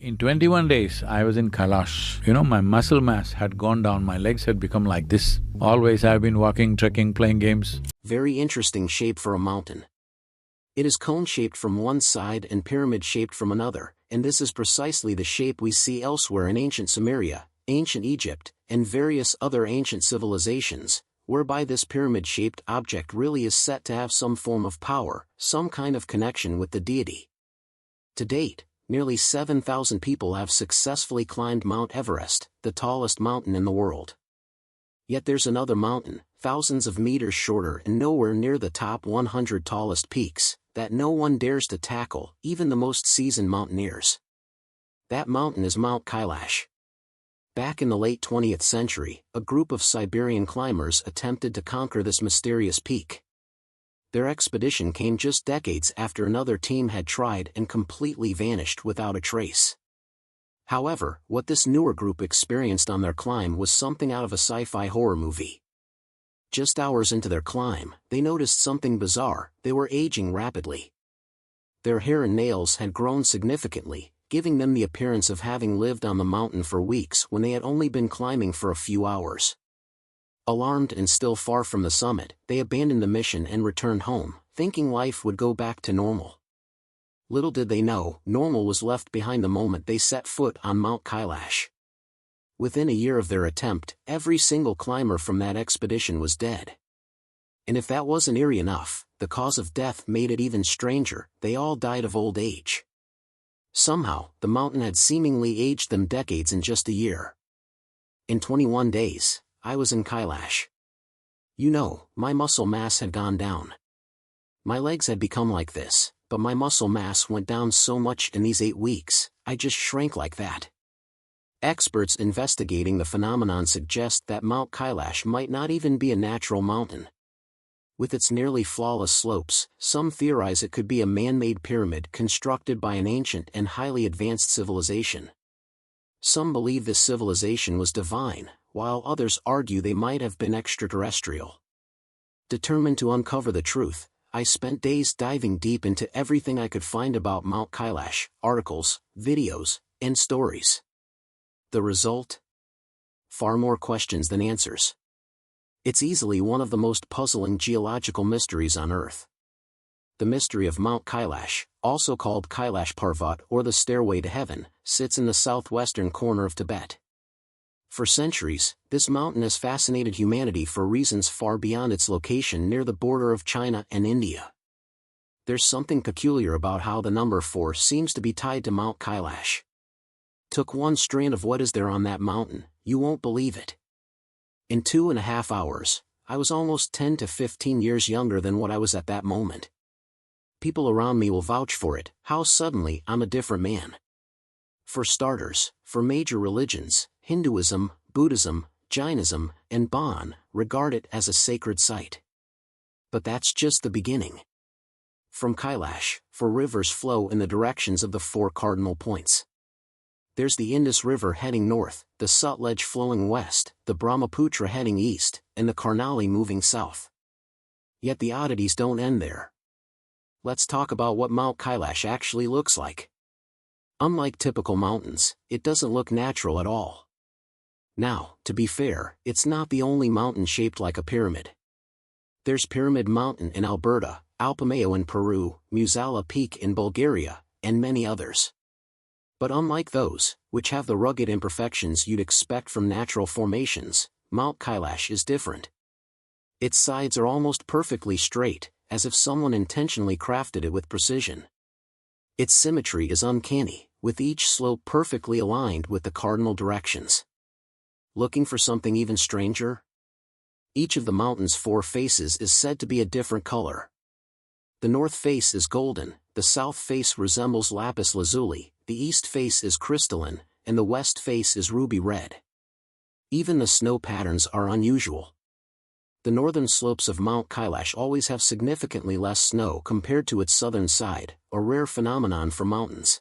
In 21 days, I was in Kailash. My muscle mass had gone down, my legs had become like this. Always I've been walking, trekking, playing games. Very interesting shape for a mountain. It is cone-shaped from one side and pyramid-shaped from another, and this is precisely the shape we see elsewhere in ancient Sumeria, ancient Egypt, and various other ancient civilizations, whereby this pyramid-shaped object really is set to have some form of power, some kind of connection with the deity. To date, nearly 7,000 people have successfully climbed Mount Everest, the tallest mountain in the world. Yet there's another mountain, thousands of meters shorter and nowhere near the top 100 tallest peaks, that no one dares to tackle, even the most seasoned mountaineers. That mountain is Mount Kailash. Back in the late 20th century, a group of Siberian climbers attempted to conquer this mysterious peak. Their expedition came just decades after another team had tried and completely vanished without a trace. However, what this newer group experienced on their climb was something out of a sci-fi horror movie. Just hours into their climb, they noticed something bizarre: they were aging rapidly. Their hair and nails had grown significantly, giving them the appearance of having lived on the mountain for weeks when they had only been climbing for a few hours. Alarmed and still far from the summit, they abandoned the mission and returned home, thinking life would go back to normal. Little did they know, normal was left behind the moment they set foot on Mount Kailash. Within a year of their attempt, every single climber from that expedition was dead. And if that wasn't eerie enough, the cause of death made it even stranger: they all died of old age. Somehow, the mountain had seemingly aged them decades in just a year. In 21 days, I was in Kailash. My muscle mass had gone down. My legs had become like this, but my muscle mass went down so much in these 8 weeks, I just shrank like that. Experts investigating the phenomenon suggest that Mount Kailash might not even be a natural mountain. With its nearly flawless slopes, some theorize it could be a man-made pyramid constructed by an ancient and highly advanced civilization. Some believe this civilization was divine, while others argue they might have been extraterrestrial. Determined to uncover the truth, I spent days diving deep into everything I could find about Mount Kailash: articles, videos, and stories. The result? Far more questions than answers. It's easily one of the most puzzling geological mysteries on Earth. The mystery of Mount Kailash, also called Kailash Parvat or the Stairway to Heaven, sits in the southwestern corner of Tibet. For centuries, this mountain has fascinated humanity for reasons far beyond its location near the border of China and India. There's something peculiar about how the number 4 seems to be tied to Mount Kailash. Took one strand of what is there on that mountain, you won't believe it. In 2.5 hours, I was almost 10 to 15 years younger than what I was at that moment. People around me will vouch for it, how suddenly I'm a different man. For starters, for major religions, Hinduism, Buddhism, Jainism, and Bon, regard it as a sacred site. But that's just the beginning. From Kailash, 4 rivers flow in the directions of the 4 cardinal points. There's the Indus River heading north, the Sutlej flowing west, the Brahmaputra heading east, and the Karnali moving south. Yet the oddities don't end there. Let's talk about what Mount Kailash actually looks like. Unlike typical mountains, it doesn't look natural at all. Now, to be fair, it's not the only mountain shaped like a pyramid. There's Pyramid Mountain in Alberta, Alpamayo in Peru, Musala Peak in Bulgaria, and many others. But unlike those, which have the rugged imperfections you'd expect from natural formations, Mount Kailash is different. Its sides are almost perfectly straight, as if someone intentionally crafted it with precision. Its symmetry is uncanny, with each slope perfectly aligned with the cardinal directions. Looking for something even stranger? Each of the mountain's 4 faces is said to be a different color. The north face is golden, the south face resembles lapis lazuli, the east face is crystalline, and the west face is ruby red. Even the snow patterns are unusual. The northern slopes of Mount Kailash always have significantly less snow compared to its southern side, a rare phenomenon for mountains.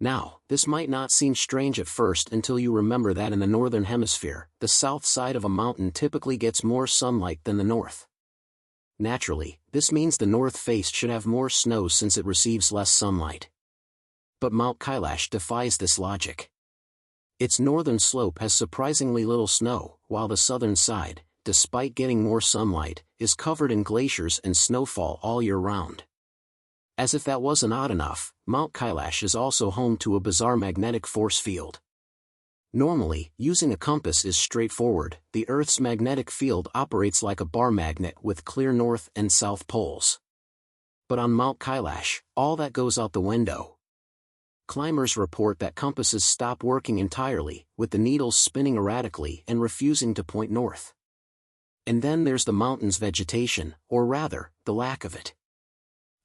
Now, this might not seem strange at first until you remember that in the northern hemisphere, the south side of a mountain typically gets more sunlight than the north. Naturally, this means the north face should have more snow since it receives less sunlight. But Mount Kailash defies this logic. Its northern slope has surprisingly little snow, while the southern side, despite getting more sunlight, is covered in glaciers and snowfall all year round. As if that wasn't odd enough, Mount Kailash is also home to a bizarre magnetic force field. Normally, using a compass is straightforward. The Earth's magnetic field operates like a bar magnet with clear north and south poles. But on Mount Kailash, all that goes out the window. Climbers report that compasses stop working entirely, with the needles spinning erratically and refusing to point north. And then there's the mountain's vegetation, or rather, the lack of it.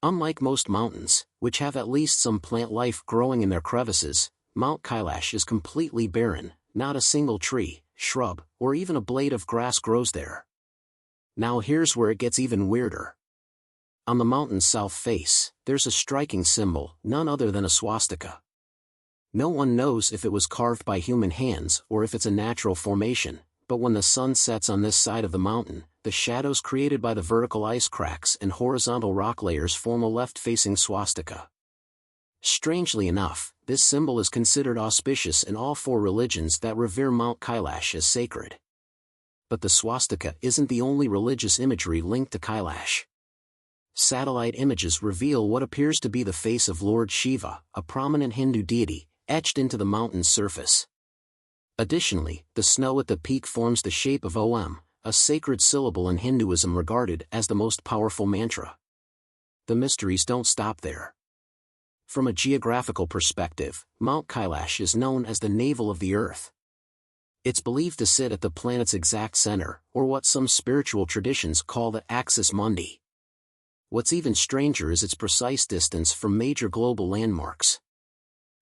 Unlike most mountains, which have at least some plant life growing in their crevices, Mount Kailash is completely barren. Not a single tree, shrub, or even a blade of grass grows there. Now here's where it gets even weirder. On the mountain's south face, there's a striking symbol, none other than a swastika. No one knows if it was carved by human hands or if it's a natural formation, but when the sun sets on this side of the mountain, the shadows created by the vertical ice cracks and horizontal rock layers form a left-facing swastika. Strangely enough, this symbol is considered auspicious in all four religions that revere Mount Kailash as sacred. But the swastika isn't the only religious imagery linked to Kailash. Satellite images reveal what appears to be the face of Lord Shiva, a prominent Hindu deity, etched into the mountain's surface. Additionally, the snow at the peak forms the shape of Om, a sacred syllable in Hinduism regarded as the most powerful mantra. The mysteries don't stop there. From a geographical perspective, Mount Kailash is known as the navel of the Earth. It's believed to sit at the planet's exact center, or what some spiritual traditions call the axis mundi. What's even stranger is its precise distance from major global landmarks.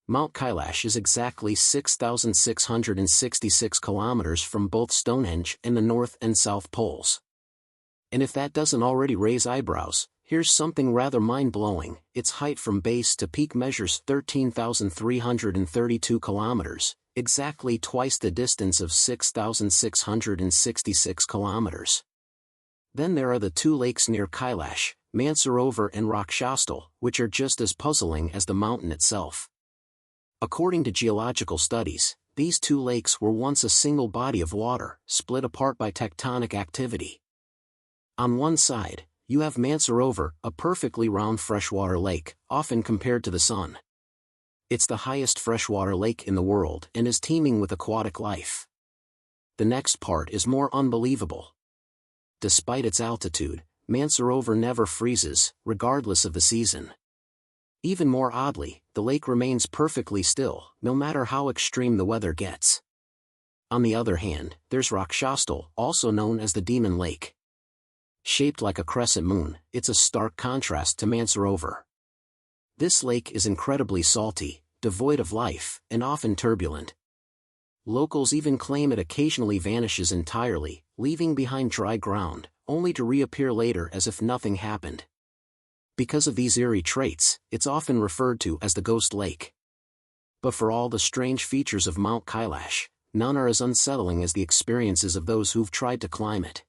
Mount Kailash is exactly 6,666 kilometers from both Stonehenge and the North and South Poles. And if that doesn't already raise eyebrows, here's something rather mind-blowing. Its height from base to peak measures 13,332 kilometers, exactly twice the distance of 6,666 kilometers. Then there are the two lakes near Kailash, Mansarovar and Rakshastal, which are just as puzzling as the mountain itself. According to geological studies, these two lakes were once a single body of water, split apart by tectonic activity. On one side, you have Mansarovar, a perfectly round freshwater lake, often compared to the sun. It's the highest freshwater lake in the world and is teeming with aquatic life. The next part is more unbelievable. Despite its altitude, Mansarovar never freezes, regardless of the season. Even more oddly, the lake remains perfectly still, no matter how extreme the weather gets. On the other hand, there's Rakshastal, also known as the Demon Lake. Shaped like a crescent moon, it's a stark contrast to Mansarovar. This lake is incredibly salty, devoid of life, and often turbulent. Locals even claim it occasionally vanishes entirely, leaving behind dry ground, only to reappear later as if nothing happened. Because of these eerie traits, it's often referred to as the Ghost Lake. But for all the strange features of Mount Kailash, none are as unsettling as the experiences of those who've tried to climb it.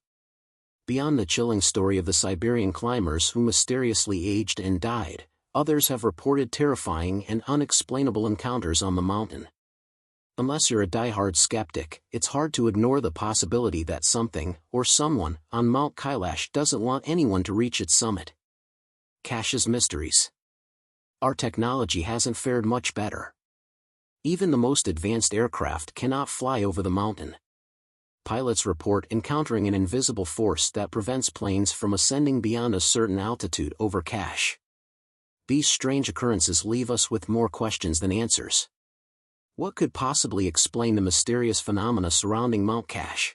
Beyond the chilling story of the Siberian climbers who mysteriously aged and died, others have reported terrifying and unexplainable encounters on the mountain. Unless you're a diehard skeptic, it's hard to ignore the possibility that something, or someone, on Mount Kailash doesn't want anyone to reach its summit. Cache's mysteries. Our technology hasn't fared much better. Even the most advanced aircraft cannot fly over the mountain. Pilots report encountering an invisible force that prevents planes from ascending beyond a certain altitude over Cache. These strange occurrences leave us with more questions than answers. What could possibly explain the mysterious phenomena surrounding Mount Cache?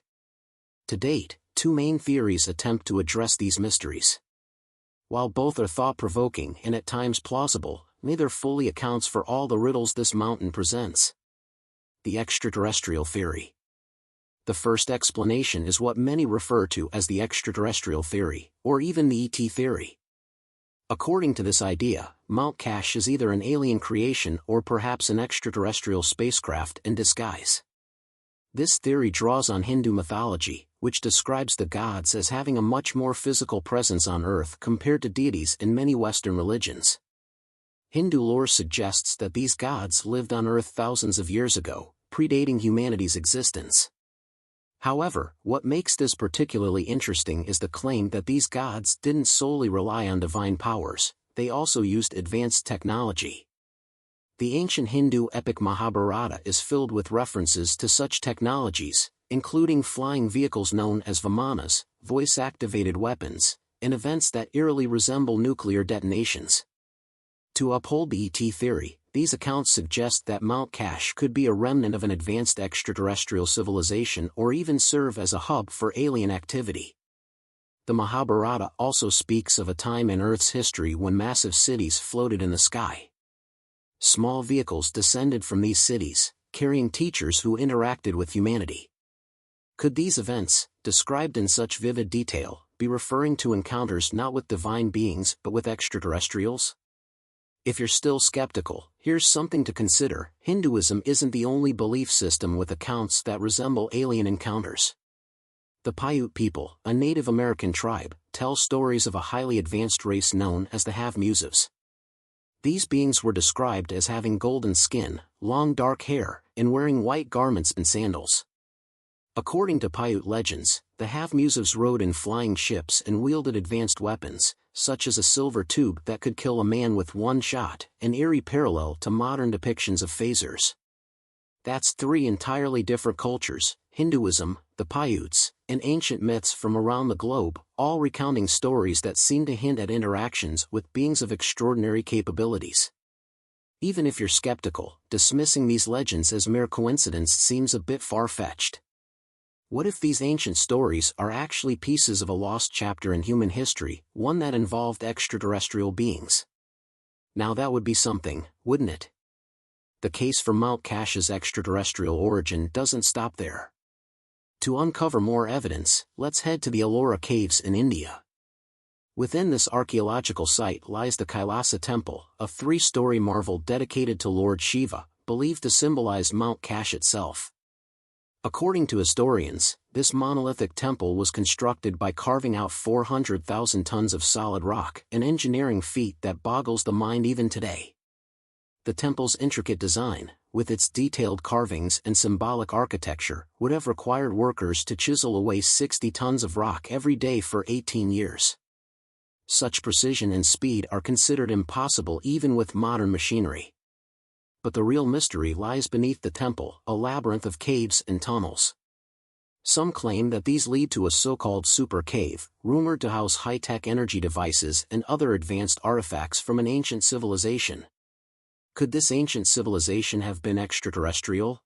To date, two main theories attempt to address these mysteries. While both are thought-provoking and at times plausible, neither fully accounts for all the riddles this mountain presents. The extraterrestrial theory. The first explanation is what many refer to as the extraterrestrial theory, or even the ET theory. According to this idea, Mount Cache is either an alien creation or perhaps an extraterrestrial spacecraft in disguise. This theory draws on Hindu mythology, which describes the gods as having a much more physical presence on Earth compared to deities in many Western religions. Hindu lore suggests that these gods lived on Earth thousands of years ago, predating humanity's existence. However, what makes this particularly interesting is the claim that these gods didn't solely rely on divine powers, they also used advanced technology. The ancient Hindu epic Mahabharata is filled with references to such technologies, including flying vehicles known as vimanas, voice-activated weapons, and events that eerily resemble nuclear detonations. To uphold the ET theory, these accounts suggest that Mount Kash could be a remnant of an advanced extraterrestrial civilization or even serve as a hub for alien activity. The Mahabharata also speaks of a time in Earth's history when massive cities floated in the sky. Small vehicles descended from these cities, carrying teachers who interacted with humanity. Could these events, described in such vivid detail, be referring to encounters not with divine beings but with extraterrestrials? If you're still skeptical, here's something to consider: Hinduism isn't the only belief system with accounts that resemble alien encounters. The Paiute people, a Native American tribe, tell stories of a highly advanced race known as the Have-Muses. These beings were described as having golden skin, long dark hair, and wearing white garments and sandals. According to Paiute legends, the Have-Muses rode in flying ships and wielded advanced weapons, such as a silver tube that could kill a man with one shot, an eerie parallel to modern depictions of phasers. That's three entirely different cultures: Hinduism, the Paiutes, and ancient myths from around the globe, all recounting stories that seem to hint at interactions with beings of extraordinary capabilities. Even if you're skeptical, dismissing these legends as mere coincidence seems a bit far-fetched. What if these ancient stories are actually pieces of a lost chapter in human history, one that involved extraterrestrial beings? Now that would be something, wouldn't it? The case for Mount Kash's extraterrestrial origin doesn't stop there. To uncover more evidence, let's head to the Ellora Caves in India. Within this archaeological site lies the Kailasa Temple, a three-story marvel dedicated to Lord Shiva, believed to symbolize Mount Kash itself. According to historians, this monolithic temple was constructed by carving out 400,000 tons of solid rock, an engineering feat that boggles the mind even today. The temple's intricate design, with its detailed carvings and symbolic architecture, would have required workers to chisel away 60 tons of rock every day for 18 years. Such precision and speed are considered impossible even with modern machinery. But the real mystery lies beneath the temple, a labyrinth of caves and tunnels. Some claim that these lead to a so-called super cave, rumored to house high-tech energy devices and other advanced artifacts from an ancient civilization. Could this ancient civilization have been extraterrestrial?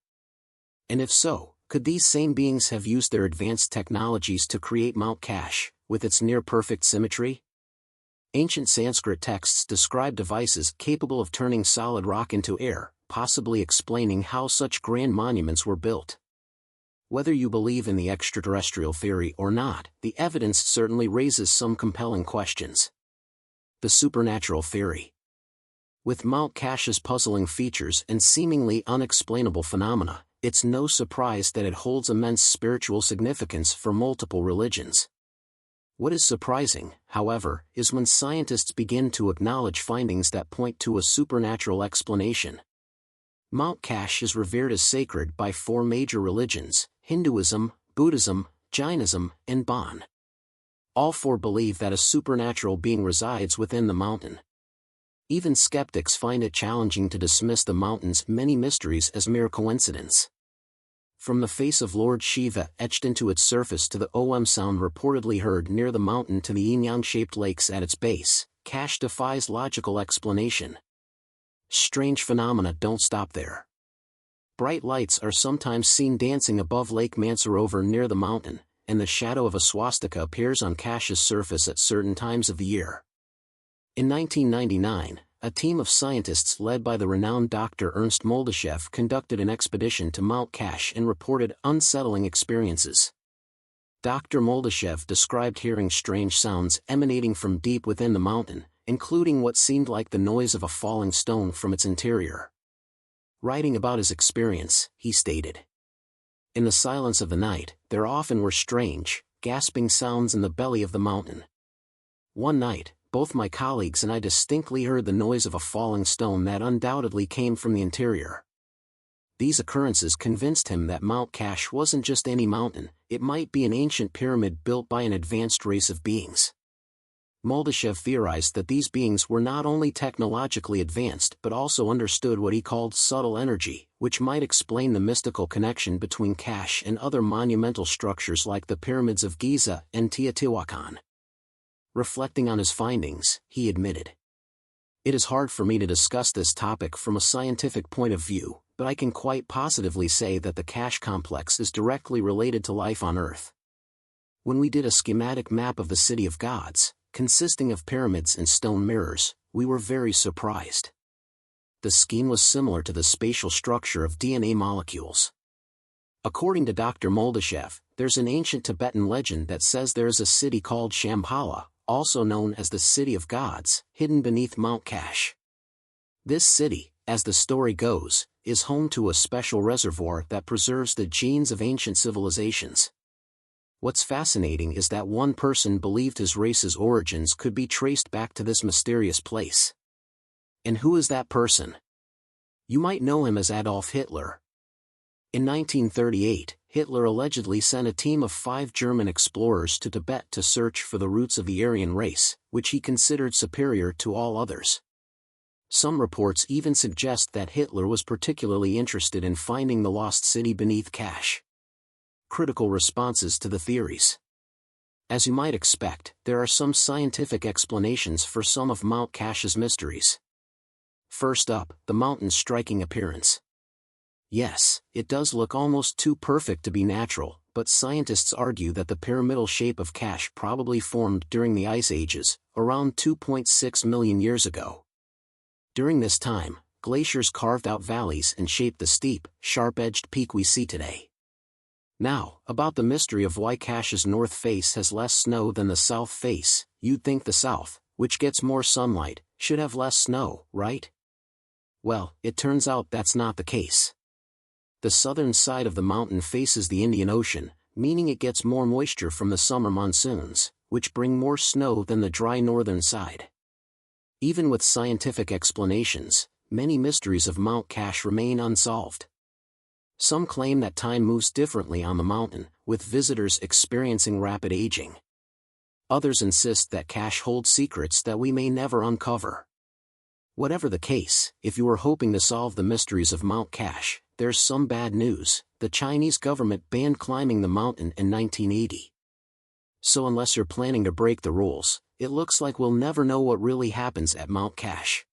And if so, could these same beings have used their advanced technologies to create Mount Kash, with its near-perfect symmetry? Ancient Sanskrit texts describe devices capable of turning solid rock into air, possibly explaining how such grand monuments were built. Whether you believe in the extraterrestrial theory or not, the evidence certainly raises some compelling questions. The supernatural theory. With Mount Kash's puzzling features and seemingly unexplainable phenomena, it's no surprise that it holds immense spiritual significance for multiple religions. What is surprising, however, is when scientists begin to acknowledge findings that point to a supernatural explanation. Mount Kash is revered as sacred by four major religions: Hinduism, Buddhism, Jainism, and Bon. All four believe that a supernatural being resides within the mountain. Even skeptics find it challenging to dismiss the mountain's many mysteries as mere coincidence. From the face of Lord Shiva etched into its surface to the Om sound reportedly heard near the mountain to the yin-yang-shaped lakes at its base, Kash defies logical explanation. Strange phenomena don't stop there. Bright lights are sometimes seen dancing above Lake Mansarovar near the mountain, and the shadow of a swastika appears on Kash's surface at certain times of the year. In 1999, a team of scientists led by the renowned Dr. Ernst Moldyshev conducted an expedition to Mount Kash and reported unsettling experiences. Dr. Moldyshev described hearing strange sounds emanating from deep within the mountain, including what seemed like the noise of a falling stone from its interior. Writing about his experience, he stated, "In the silence of the night, there often were strange, gasping sounds in the belly of the mountain. One night, both my colleagues and I distinctly heard the noise of a falling stone that undoubtedly came from the interior. These occurrences convinced him that Mount Cache wasn't just any mountain, it might be an ancient pyramid built by an advanced race of beings. Moldashev theorized that these beings were not only technologically advanced but also understood what he called subtle energy, which might explain the mystical connection between Cache and other monumental structures like the pyramids of Giza and Teotihuacan. Reflecting on his findings, he admitted, "It is hard for me to discuss this topic from a scientific point of view, but I can quite positively say that the Cache complex is directly related to life on Earth. When we did a schematic map of the City of Gods, consisting of pyramids and stone mirrors, we were very surprised. The scheme was similar to the spatial structure of DNA molecules. According to Dr. Moldashev, there's an ancient Tibetan legend that says there is a city called Shambhala, also known as the City of Gods, hidden beneath Mount Cache. This city, as the story goes, is home to a special reservoir that preserves the genes of ancient civilizations. What's fascinating is that one person believed his race's origins could be traced back to this mysterious place. And who is that person? You might know him as Adolf Hitler. In 1938, Hitler allegedly sent a team of 5 German explorers to Tibet to search for the roots of the Aryan race, which he considered superior to all others. Some reports even suggest that Hitler was particularly interested in finding the lost city beneath Cache. Critical responses to the theories. As you might expect, there are some scientific explanations for some of Mount Cache's mysteries. First up, the mountain's striking appearance. Yes, it does look almost too perfect to be natural, but scientists argue that the pyramidal shape of Cache probably formed during the Ice Ages, around 2.6 million years ago. During this time, glaciers carved out valleys and shaped the steep, sharp-edged peak we see today. Now, about the mystery of why Cache's north face has less snow than the south face. You'd think the south, which gets more sunlight, should have less snow, right? Well, it turns out that's not the case. The southern side of the mountain faces the Indian Ocean, meaning it gets more moisture from the summer monsoons, which bring more snow than the dry northern side. Even with scientific explanations, many mysteries of Mount Cache remain unsolved. Some claim that time moves differently on the mountain, with visitors experiencing rapid aging. Others insist that Cache holds secrets that we may never uncover. Whatever the case, if you were hoping to solve the mysteries of Mount Cache, there's some bad news. The Chinese government banned climbing the mountain in 1980. So unless you're planning to break the rules, it looks like we'll never know what really happens at Mount Cache.